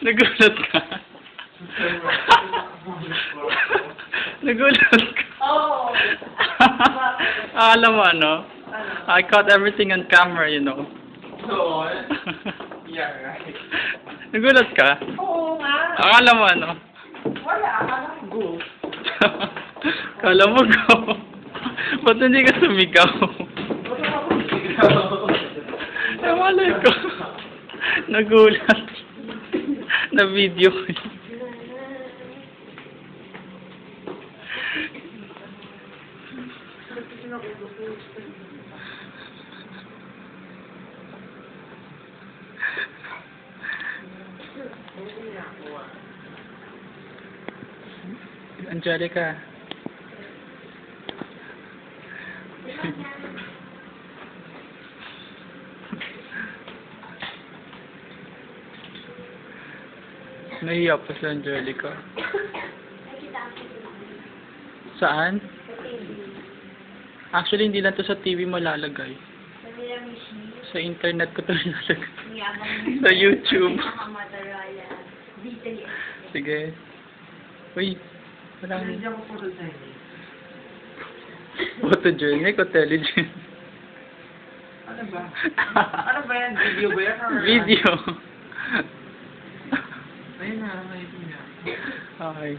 Nagulat ka. Nagulat ka. Oo. Alam mo ano? I caught everything on camera, you know. Oo. Yeah, right. Nagulat ka? Oo nga. Akala mo ano? Wala. Akala ko go. Akala mo go. Ba't hindi ka sumigaw? Malay ko. Nagulat. Na video ko. Angelica. Nahiya pa si Angelica. Saan? Actually, hindi lang to sa TV mo lalagay. Sa internet ko to lalagay. Sa YouTube. Sige. Uy, parang... Photogenic o telegenic? Ano ba? Ano ba yan? Video ba yan? Video. Ayun na, ayun na. Okay.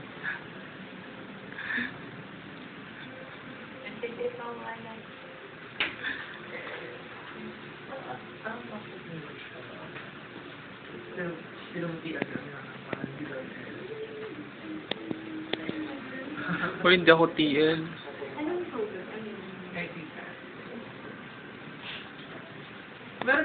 O hindi ako TL. Meron